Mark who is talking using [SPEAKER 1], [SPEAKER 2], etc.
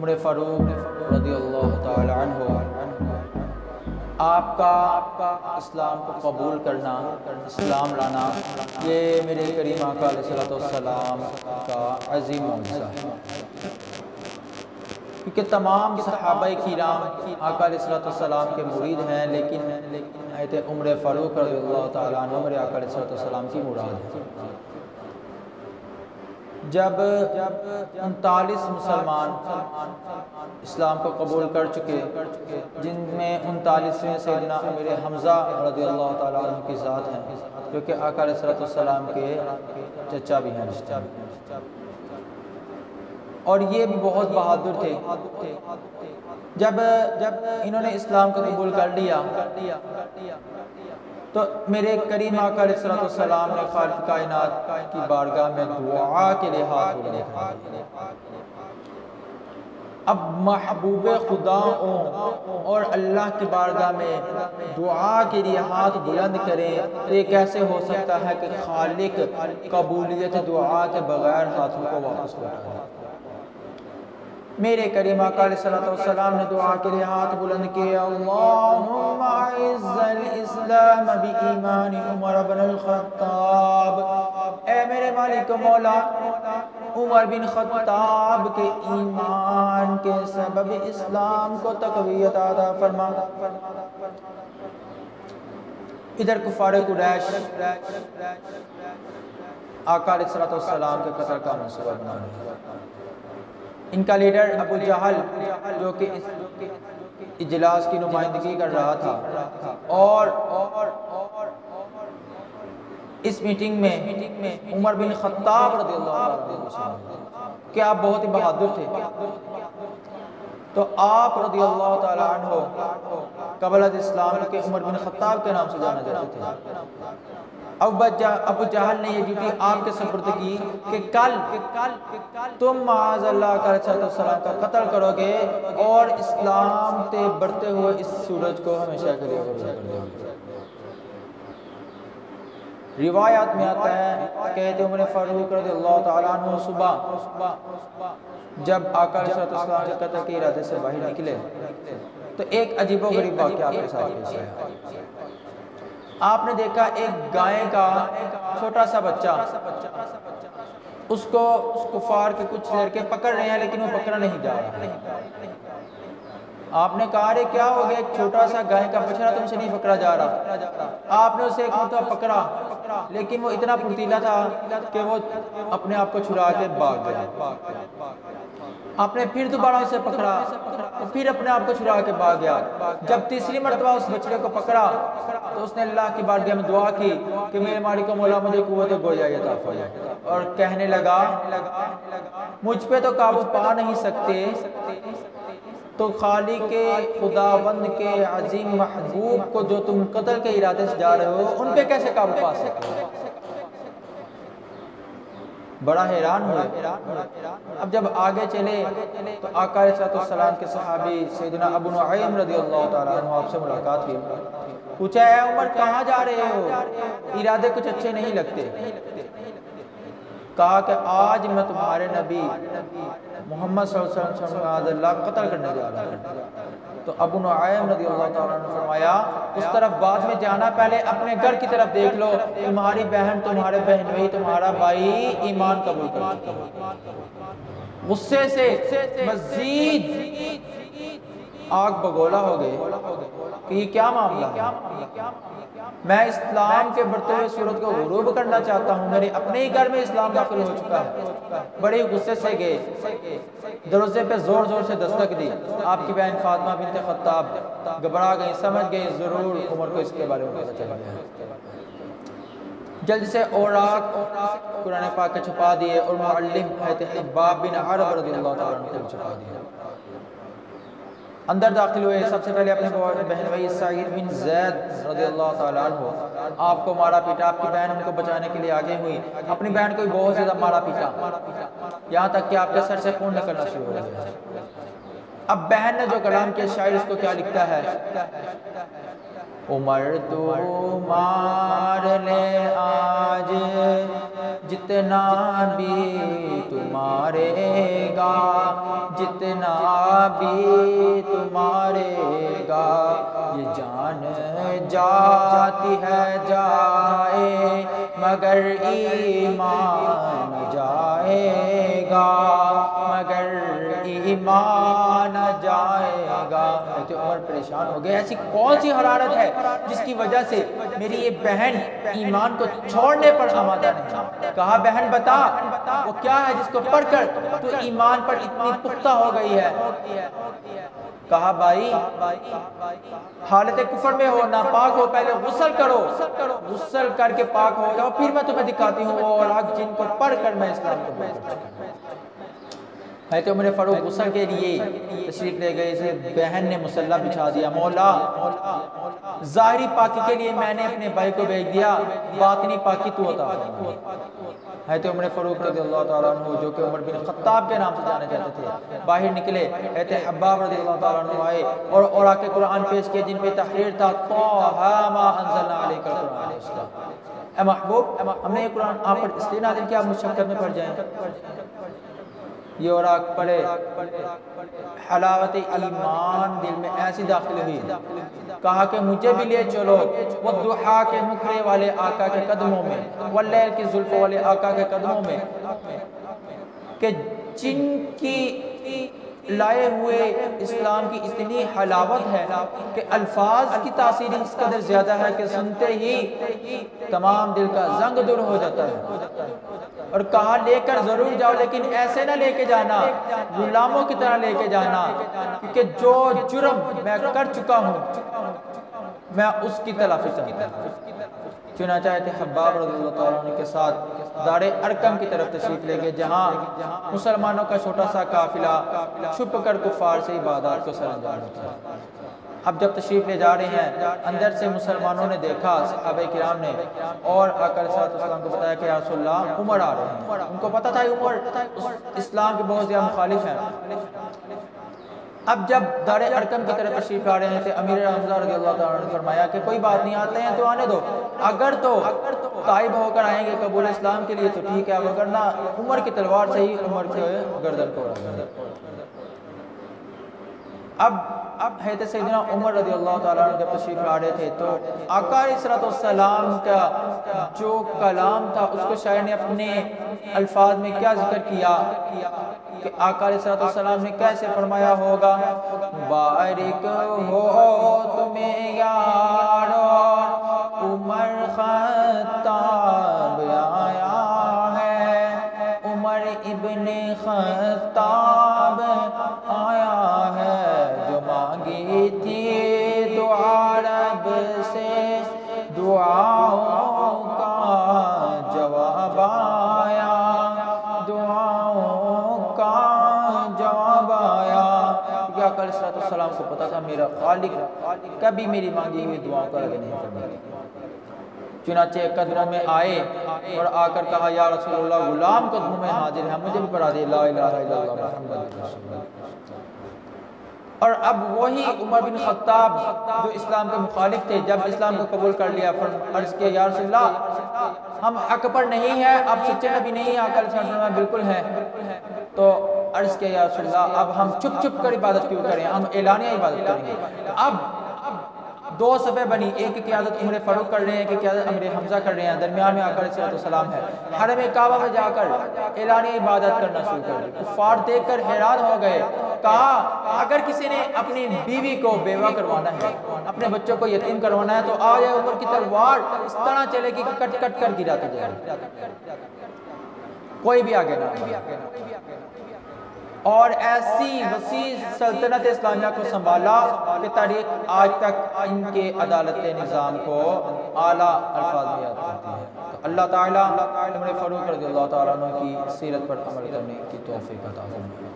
[SPEAKER 1] عمر فاروق رضی اللہ تعالی عنہ، آپ کا اسلام کو قبول کرنا، اسلام لانا، یہ میرے کریم آقا علیہ الصلوۃ والسلام کا عظیم معجزہ ہے، کیونکہ تمام صحابہ کرام آقا علیہ الصلوۃ والسلام کے مرید ہیں، لیکن حضرت عمر فاروق رضی اللہ تعالیٰ عنہ میرے آقا علیہ الصلوۃ والسلام کی مراد ہے۔ جب 39 مسلمان اسلام کو قبول کر چکے، جن میں 39ویں سیدنا امیر حمزہ رضی اللہ تعالیٰ عنہ کی ذات ہیں، جو کہ آقا علیہ الصلوۃ والسلام کے چچا بھی ہیں رشتہ میں، اور یہ بھی بہت بہادر تھے۔ جب انہوں نے اسلام کو قبول کر لیا تو میرے کریم آقا علیہ الصلوۃ والسلام نے خالق کائنات کی بارگاہ میں دعا کے لیے ہاتھ بلند کر دیے۔ اب محبوب خدا اور اللہ کی بارگاہ میں دعا کے لیے ہاتھ بلند کریں تو یہ کیسے ہو سکتا ہے کہ خالق قبولیت دعا کے بغیر ہاتھوں کو واپس لوٹائے؟ میرے کریم آقا علیہ الصلوۃ والسلام نے دعا کے لیے ہاتھ بلند کیے، اللہم اعز الاسلام بایمان عمر بن الخطاب، اے میرے مالک و مولا، عمر بن خطاب کے ایمان کے سبب اسلام کو تقویت عطا فرما۔ ادھر کفار قریش آقا علیہ الصلوۃ والسلام کے قتل کا منصوبہ بنا رہے ہیں۔ ان کا لیڈر ابو جہل، جو کہ اس اجلاس کی نمائندگی کر رہا تھا، اور اس میٹنگ میں عمر بن خطاب رضی اللہ عنہ کہ آپ بہت ہی بہادر تھے، تو آپ رضی اللہ تعالی عنہ قبل اسلام کے عمر بن خطاب کے نام سے جانا جاتے تھے۔ ابو جہل نے یہ ڈیوٹی آپ کے سپرد کی کہ کل تم معاذ اللہ علیہ السلام کا قتل کرو گے اور اسلام تے بڑھتے ہوئے اس سورج کو ہمیشہ کے لیے غروب کر دو گے۔ روایات میں آتا ہے کہ عمر فاروق رضی اللہ تعالیٰ عنہ صبح جب آقا علیہ السلام کے قتل کے ارادے سے باہر نکلے تو ایک عجیب و غریب واقعہ آپ کے ساتھ پیش آیا۔ آپ نے دیکھا ایک گائے کا چھوٹا سا بچہ، اس کو کفار کے کچھ لڑکے پکڑ رہے ہیں لیکن وہ پکڑا نہیں جا رہا۔ آپ نے کہا رہے کیا ہو گیا، ایک چھوٹا سا گائے کا بچڑا تم سے نہیں پکڑا جا رہا۔ آپ نے اسے ایک مرتبہ پکڑا لیکن وہ اتنا پھرتیلا تھا کہ وہ اپنے آپ کو چھڑا کے بھاگ گیا۔ آپ نے پھر دوبارہ اسے پکڑا، پھر اپنے آپ کو چھڑا کے بھاگ گیا۔ جب تیسری مرتبہ اس بچڑے کو پکڑا تو اس نے اللہ کی بارگاہ میں دعا کی کہ میرے مالک و مولا مجھے قوت گویائی عطا فرما، اور کہنے لگا مجھ پہ تو قابو پا نہیں سکتے تو خالق خداوند کے عظیم محبوب کو جو تم قتل کے ارادے سے جا رہے ہو ان پہ کیسے قابو پا سکتے؟ بڑا حیران ہوئے۔ اب جب آگے چلے تو آقا علیہ السلام کے صحابی سیدنا ابو نعیم رضی اللہ تعالیٰ عنہ آپ سے ملاقات کی، پوچھا اے عمر کہاں جا رہے ہو، ارادے کچھ اچھے نہیں لگتے۔ کہا کہ آج میں تمہارے نبی محمد صلی اللہ علیہ وسلم کا قتل کرنے جا رہا ہوں۔ تو ابو نعیم رضی اللہ تعالیٰ عنہ فرمایا اس طرف بعد میں جانا، پہلے اپنے گھر کی طرف دیکھ لو، تمہاری بہن تمہارے بہنوئی تمہارا بھائی ایمان قبول کر چکا۔ غصے سے مزید آگ بگولا ہو گئے کہ یہ کیا معاملہ ہے، میں اسلام کے بڑھتے ہوئے سورج کو غروب کرنا چاہتا ہوں، میرے اپنے ہی گھر میں اسلام داخل ہو چکا ہے۔ بڑے غصے سے گئے، دروازے پہ زور زور سے دستک دی۔ آپ کی بہن فاطمہ بنت خطاب گھبرا گئی، سمجھ گئی ضرور عمر کو اس کے بارے میں پتہ چل گیا۔ جلد سے اوراق قرآن پاک کے چھپا دیے اور معلم حضرت حباب بن عرب رضی اللہ تعالیٰ عنہ کو چھپا دیے۔ اندر داخل ہوئے، سب سے پہلے اپنے بہن بھائی سعید بن زید رضی اللہ تعالیٰ عنہ آپ کو مارا پیٹا، آپ کی بہن ان کو بچانے کے لیے آگے ہوئی، اپنی بہن کو بھی بہت زیادہ مارا پیٹا، یہاں تک کہ آپ کے سر سے خون نکلنا شروع ہو گیا۔ اب بہن نے جو کلام کیا، شاعر اس کو کیا لکھتا ہے عمر تو مار لے آج جتنا بھی تمہارے گا، جتنا بھی تمہارے گا، یہ جان جاتی ہے جائے مگر ایمان جائے گا، مگر ایمان جائے گا۔ حضرت عمر پریشان ہو گئے، ایسی کون سی حرارت ہے جس کی وجہ سے میری یہ بہن ایمان کو چھوڑنے پر آمادہ نہیں؟ کہا بہن بتا وہ کیا ہے جس کو پڑھ کر تو ایمان پر اتنی پختہ ہو گئی ہے؟ کہا بھائی حالت کفر میں ہو، ناپاک ہو، پہلے غسل کرو، غسل کر کے پاک ہو جاؤ، پھر میں تمہیں دکھاتی ہوں وہ راگ جن کو پڑھ کر میں اسلام کو بول کرتا ہوں۔ حضرت عمر فاروق غسل کے لیے تشریف لے گئے تھے، بہن نے مصلی بچھا دیا۔ مولا ظاہری پاکی کے لیے میں نے اپنے بھائی کو بھیج دیا، باطنی پاکی تو عطا فرما۔ حضرت عمر فاروق رضی اللہ تعالیٰ عنہ جو کہ عمر بن خطاب کے نام سے جانے جاتے تھے باہر نکلے، حضرت حباب رضی اللہ تعالیٰ عنہ آئے اور اوراق قرآن پیش کیے جن پہ تحریر تھا طٰہٰ ما انزلنا علیک القرآن لتشقیٰ۔ اے محبوب ہم نے یہ قرآن آپ پر اس لیے نازل کیا مشقت میں پڑ جائیں۔ یہ اوراق پڑھے، حلاوت ایمان دل میں ایسی داخل ہوئی، کہا کہ مجھے بھی لے چلو والضحیٰ کے نکھرے والے آقا کے قدموں میں، واللیل کی زلفوں والے آقا کے قدموں میں، کہ جن کی لائے ہوئے اسلام کی اتنی حلاوت ہے کہ الفاظ کی تاثیر اس قدر زیادہ ہے کہ سنتے ہی تمام دل کا زنگ دور ہو جاتا ہے۔ اور کہا لے کر ضرور جاؤ لیکن ایسے نہ لے کے جانا، غلاموں کی طرح لے کے جانا، کیونکہ جو جرم میں کر چکا ہوں میں اس کی تلافی چاہتا ہوں۔ چنانچہ حباب رضی اللہ تعالیٰ عنہ کے ساتھ دار ارقم کی طرف تشریف لے گئے، جہاں مسلمانوں کا چھوٹا سا قافلہ چھپ کر کفار سے عبادات کو سر انجام دیتا ہے۔ اب جب تشریف لے جا رہے ہیں، اندر سے مسلمانوں نے دیکھا، صحابہ کرام نے، اور آقا علیہ السلام کو بتایا کہ یا رسول اللہ عمر آ رہے ہیں۔ ان کو پتا تھا عمر اسلام کے بہت زیادہ مخالف ہیں۔ اب جب دار ارقم کی طرف تشریف لا رہے تھے، امیر حمزہ رضی اللہ تعالیٰ عنہ نے فرمایا کہ کوئی بات نہیں، آتے ہیں تو آنے دو، اگر تو تائب ہو کر آئیں گے قبول اسلام کے لیے تو ٹھیک ہے، وگرنہ عمر کی تلوار سے ہی عمر کے گردن کو اڑا دیں۔ اب حضرت سیدنا عمر رضی اللہ تعالیٰ عنہ جب تشریف لا رہے تھے تو آقا علیہ السلام کا جو کلام تھا اس کو شاعر نے اپنے الفاظ میں کیا ذکر کیا کہ آقا علیہ السلام نے کیسے فرمایا ہوگا، مبارک ہو تمہیں یارو عمر خطاب آیا ہے، عمر ابن خطاب آیا ہے، جو مانگی تھی دعا رب سے دعاؤں کا جواب آیا، دعاؤں کا جواب آیا۔ کیا آقا علیہ السلام کو پتا تھا میرا خالق کبھی میری مانگی ہوئی دعاؤں کا رد نہیں کرنے گا۔ چنانچہ قدموں میں آئے اور آ کر کہا یا رسول اللہ غلام قدموں میں حاضر ہے، مجھے بھی پڑھا دے لا الہ الا اللہ محمد رسول اللہ۔ اور اب وہی عمر بن خطاب جو اسلام کے مخالف تھے جب اسلام کو قبول کر لیا، عرض کیا یا رسول اللہ ہم حق پر نہیں ہیں، اب سچے نبی نہیں ہیں، آقا علیہ السلام بالکل ہیں۔ تو عرض کیا یا رسول اللہ اب ہم چھپ چھپ کر عبادت کیوں کریں، ہم اعلانیہ عبادت کریں گے۔ اب دو صفیں بنی، ایک کی قیادت عمر فاروق کر رہے ہیں، ایک کی قیادت امیر حمزہ کر رہے ہیں، درمیان میں آقا علیہ السلام ہے۔ حرم کعبہ میں جا کر اعلانیہ عبادت کرنا شروع کر دی۔ کفار دیکھ کر حیران ہو گئے، کہا اگر کسی نے اپنی بیوی کو بیوہ کروانا ہے، اپنے بچوں کو یتیم کروانا ہے تو آ جائے، عمر کی تلوار اس طرح چلے گی کہ کٹ کٹ کر گراتی جائے، کوئی بھی آگے نہ آئے۔ اور ایسی وسیع سلطنت اسلامیہ کو سنبھالا کہ تاریخ آج تک ان کے عدالت نظام کو اعلیٰ الفاظ میں یاد کرتی ہے۔ تو اللہ تعالیٰ عمر فاروق رضی اللہ تعالیٰ عنہ کی سیرت پر عمل کرنے کی توفیق عطا فرمائے۔